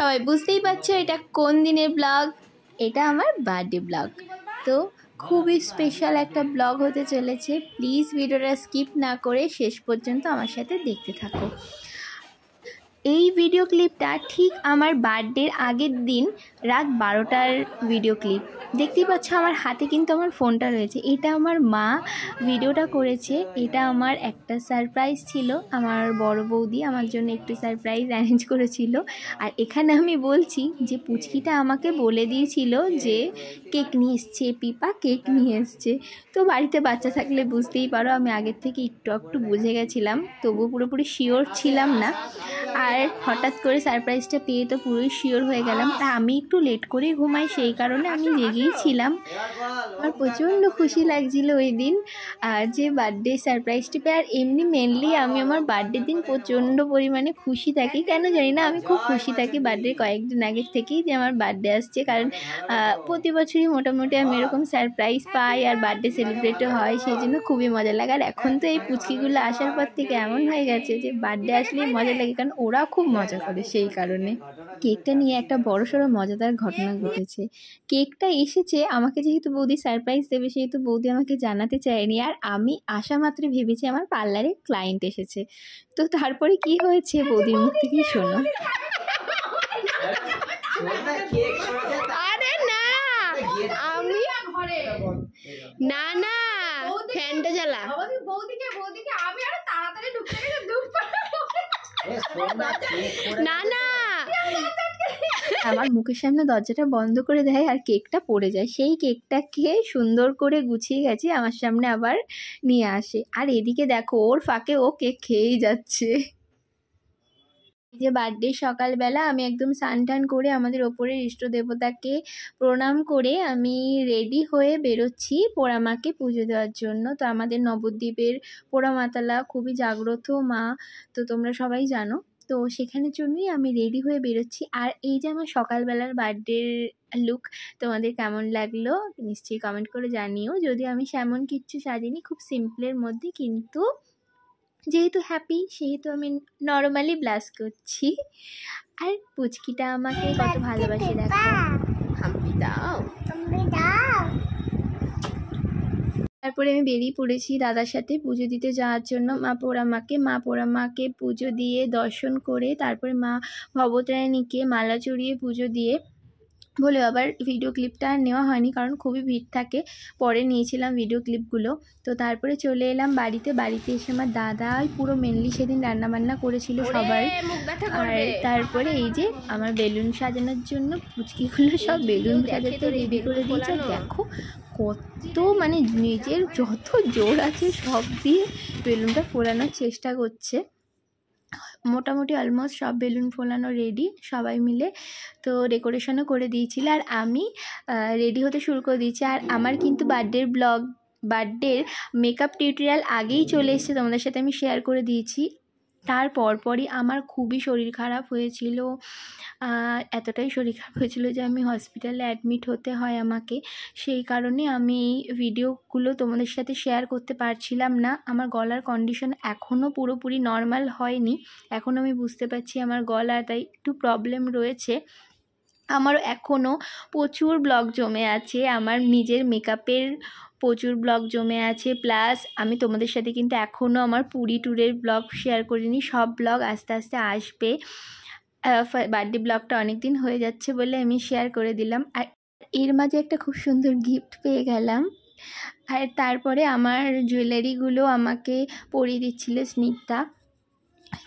সবাই বুঝতেই পারছো এটা কোন দিনের ব্লগ। এটা আমার বার্থডে ব্লগ। তো খুবই স্পেশাল একটা ব্লগ হতে চলেছে। প্লিজ ভিডিওটা স্কিপ না করে শেষ পর্যন্ত আমার সাথে দেখতে থাকো। এই ভিডিও ক্লিপটা ঠিক আমার বার্থডের আগের দিন রাত 12টার ভিডিও ক্লিপ। দেখতেই পাচ্ছ আমার হাতে কিন্তু আমার ফোনটা রয়েছে। এটা আমার মা ভিডিওটা করেছে। এটা আমার একটা সারপ্রাইজ ছিল। আমার বড় বৌদি আমার জন্য একটু সারপ্রাইজ অ্যারেঞ্জ করেছিল। আর এখানে আমি বলছি যে পুচকিটা আমাকে বলে দিয়েছিল যে কেক নিয়ে এসছে, পিপা কেক নিয়ে এসছে। তো বাড়িতে বাচ্চা থাকলে বুঝতেই পারো আমি আগের থেকে একটু বুঝে গেছিলাম, তবুও পুরোপুরি শিওর ছিলাম না। আর হঠাৎ করে সারপ্রাইজটা পেয়ে তো পুরোই শিওর হয়ে গেলাম। তা আমি একটু লেট করেই ঘুমাই, সেই কারণে আমি জেগেই ছিলাম। আমার প্রচণ্ড খুশি লাগছিল ওই দিন যে বার্থডে সারপ্রাইজটি পেয়ে। আর এমনি মেনলি আমি আমার বার্থডের দিন প্রচণ্ড পরিমাণে খুশি থাকি, কেন জানি না আমি খুব খুশি থাকি বার্থডের কয়েকদিন আগের থেকেই যে আমার বার্থডে আসছে। কারণ প্রতি বছরই মোটামুটি আমি এরকম সারপ্রাইজ পাই আর বার্থডে সেলিব্রেটও হয়, সেই জন্য খুবই মজা লাগে। আর এখন তো এই পুচকিগুলো আসার পর থেকে এমন হয়ে গেছে যে বার্থডে আসলেই মজা লাগে, কারণ ওরা খুব মজা করে। সেই কারণে কেকটা নিয়ে একটা বড়সড় মজাদার ঘটনা ঘটেছে। কেকটা এসেছে আমাকে, যেহেতু বৌদি সারপ্রাইজ দেবে সেহেতু বৌদি আমাকে জানাতে চায়নি। আর আমি আসা মাত্র ভেবেছি আমার পার্লারে ক্লায়েন্ট এসেছে। তো তারপরে কি হয়েছে বৌদির মুখ থেকেই শোনো। আরে না আমি না না ফ্যানটা জ্বালা। আমি আরো তাড়াতাড়ি না না আমার মুখের সামনে দরজাটা বন্ধ করে দেয় আর কেকটা পড়ে যায়। সেই কেকটাকে সুন্দর করে গুছিয়ে গেছে আমার সামনে আবার নিয়ে আসে। আর এদিকে দেখো ওর ফাঁকে ও কেক খেয়েই যাচ্ছে। এই যে বার্থডে সকালবেলা আমি একদম স্নান টান করে আমাদের ওপরের ইষ্ট দেবতাকে প্রণাম করে আমি রেডি হয়ে বেরোচ্ছি পোড়ামাকে পুজো দেওয়ার জন্য। তো আমাদের নবদ্বীপের পোড়ামাতালা খুবই জাগ্রত মা, তো তোমরা সবাই জানো। তো সেখানের জন্যই আমি রেডি হয়ে বেরোচ্ছি। আর এই যে আমার সকালবেলার বার্থডের লুক তোমাদের কেমন লাগলো নিশ্চয়ই কমেন্ট করে জানিও। যদি আমি সেমন কিচ্ছু সাজিনি, খুব সিম্পলের মধ্যে, কিন্তু যেহেতু হ্যাপি সেহেতু আমি নর্মালি ব্লাশ করছি। আর পুচকিটা আমাকে কত ভালোবাসে দেখো। হাম্পি দাও। তারপরে আমি বেরিয়ে পড়েছি দাদার সাথে পুজো দিতে যাওয়ার জন্য মা পোড়ামাকে পুজো দিয়ে দর্শন করে তারপরে মা ভবতারিণীকে মালা চড়িয়ে পুজো দিয়ে বলে আবার ভিডিও ক্লিপটা আর নেওয়া হয়নি, কারণ খুবই ভিড় থাকে। পরে নিয়েছিলাম ভিডিও ক্লিপগুলো। তো তারপরে চলে এলাম বাড়িতে এসে আমার দাদাই পুরো মেনলি সেদিন রান্নাবান্না করেছিল সবার। আর তারপরে এই যে আমার বেলুন সাজানোর জন্য পুচকিগুলো সব বেলুন সাজাতে রেডি করে দিয়েছে। দেখো কত মানে নিজের যত জোর আছে সব দিয়ে বেলুনটা ফোলানোর চেষ্টা করছে। মোটামুটি অলমোস্ট সব বেলুন ফোলানো রেডি সবাই মিলে। তো ডেকোরেশনও করে দিয়েছিল আর আমি রেডি হতে শুরু করে দিয়েছি। আর আমার কিন্তু বার্থডের মেকআপ টিউটোরিয়াল আগেই চলে এসেছে, তোমাদের সাথে আমি শেয়ার করে দিয়েছি। তার পরপরই আমার খুবই শরীর খারাপ হয়েছিল। এতটাই শরীর খারাপ হয়েছিল যে আমি হসপিটালে অ্যাডমিট হতে হয় আমাকে। সেই কারণে আমি ভিডিওগুলো তোমাদের সাথে শেয়ার করতে পারছিলাম না। আমার গলার কন্ডিশন এখনও পুরোপুরি নর্মাল হয়নি। এখন আমি বুঝতে পারছি আমার গলাটাই একটু প্রবলেম রয়েছে। আমারও এখনও প্রচুর ব্লগ জমে আছে, আমার নিজের মেকআপের প্রচুর ব্লগ জমে আছে। প্লাস আমি তোমাদের সাথে কিন্তু এখনও আমার পুরী ট্যুরের ব্লগ শেয়ার করিনি। সব ব্লগ আস্তে আস্তে আসবে। বার্থডে ব্লগটা অনেক দিন হয়ে যাচ্ছে বলে আমি শেয়ার করে দিলাম। আর এর মাঝে একটা খুব সুন্দর গিফট পেয়ে গেলাম। আর তারপরে আমার জুয়েলারিগুলো আমাকে পরিয়ে দিচ্ছিল স্নিগ্ধা।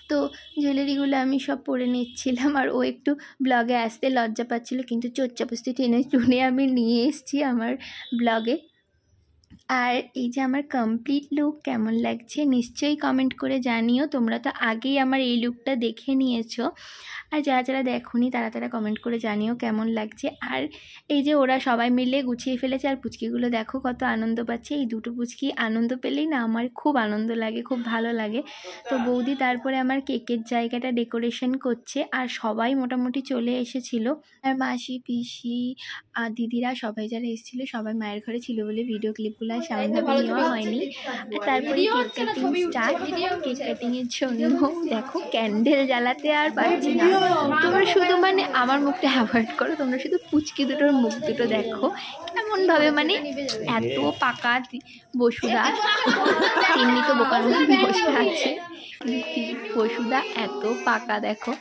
তো জুয়েলারিগুলো আমি সব পরে নিচ্ছিলাম। আর ও একটু ব্লগে আসতে লজ্জা পাচ্ছিলো, কিন্তু চোরচাপুস্তি টেনে আমি নিয়ে এসেছি আমার ব্লগে। আর এই যে আমার কমপ্লিট লুক কেমন লাগছে নিশ্চয়ই কমেন্ট করে জানিও। তোমরা তো আগেই আমার এই লুকটা দেখে নিয়েছো, আর যারা দেখোনি তারা কমেন্ট করে জানিও কেমন লাগছে। আর এই যে ওরা সবাই মিলে গুছিয়ে ফেলেছে আর পুচকিগুলো দেখো কত আনন্দ পাচ্ছে। এই দুটো পুচকি আনন্দ পেলেই না আমার খুব আনন্দ লাগে, খুব ভালো লাগে। তো বৌদি তারপরে আমার কেকের জায়গাটা ডেকোরেশন করছে আর সবাই মোটামুটি চলে এসেছিলো। আর মাসি পিসি আর দিদিরা সবাই যারা এসেছিলো সবাই মায়ের ঘরে ছিল বলে ভিডিও ক্লিপগুলো আর সামনে নেওয়া হয়নি। আর তারপরে কেক কাটিং স্টার্ট। কেক কাটিংয়ের জন্য দেখো ক্যান্ডেল জ্বালাতে আর পারছি না। তোমরা শুধু মানে আমার মুখটা অ্যাভয়েড করো, তোমরা শুধু পুচকি দুটোর মুখ দুটো দেখো কেমনভাবে মানে এত পাকা বসুদা, তেমনি তো বোকার মধ্যে বসে আছে। বসুদা এত পাকা দেখো,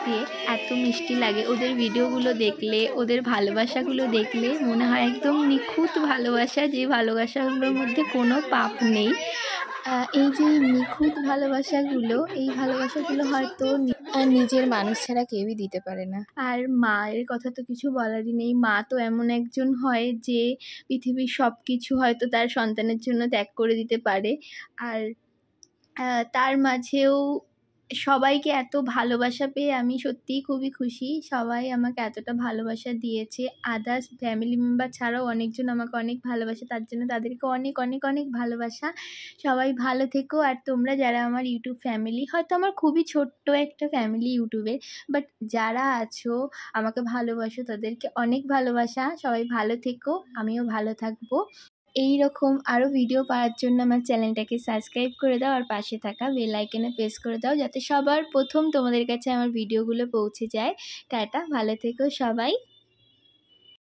দিয়ে এত মিষ্টি লাগে। ওদের ভিডিওগুলো দেখলে, ওদের ভালোবাসাগুলো দেখলে মনে হয় একদম নিখুঁত ভালোবাসা, যে ভালোবাসাগুলোর মধ্যে কোনো পাপ নেই। এই যে নিখুঁত ভালোবাসাগুলো, এই ভালোবাসাগুলো হয়তো আর নিজের মানুষ ছাড়া কেউই দিতে পারে না। আর মায়ের কথা তো কিছু বলারই নেই। মা তো এমন একজন হয় যে পৃথিবীর সব কিছু হয়তো তার সন্তানের জন্য ত্যাগ করে দিতে পারে। আর তার মাঝেও সবাইকে এত ভালোবাসা পেয়ে আমি সত্যিই খুবই খুশি। সবাই আমাকে এতটা ভালোবাসা দিয়েছে। আদার্স ফ্যামিলি মেম্বার ছাড়াও অনেকজন আমাকে অনেক ভালোবাসে, তার জন্য তাদেরকে অনেক অনেক অনেক ভালোবাসা। সবাই ভালো থেকো। আর তোমরা যারা আমার ইউটিউব ফ্যামিলি, হয়তো আমার খুবই ছোট্ট একটা ফ্যামিলি ইউটিউবের, বাট যারা আছো আমাকে ভালোবাসো, তাদেরকে অনেক ভালোবাসা। সবাই ভালো থেকো, আমিও ভালো থাকবো। এই রকম আরও ভিডিও পাওয়ার জন্য আমার চ্যানেলটাকে সাবস্ক্রাইব করে দাও, আর পাশে থাকা বেল আইকনে প্রেস করে দাও, যাতে সবার প্রথম তোমাদের কাছে আমার ভিডিওগুলো পৌঁছে যায়। টাটা, ভালো থেকো সবাই।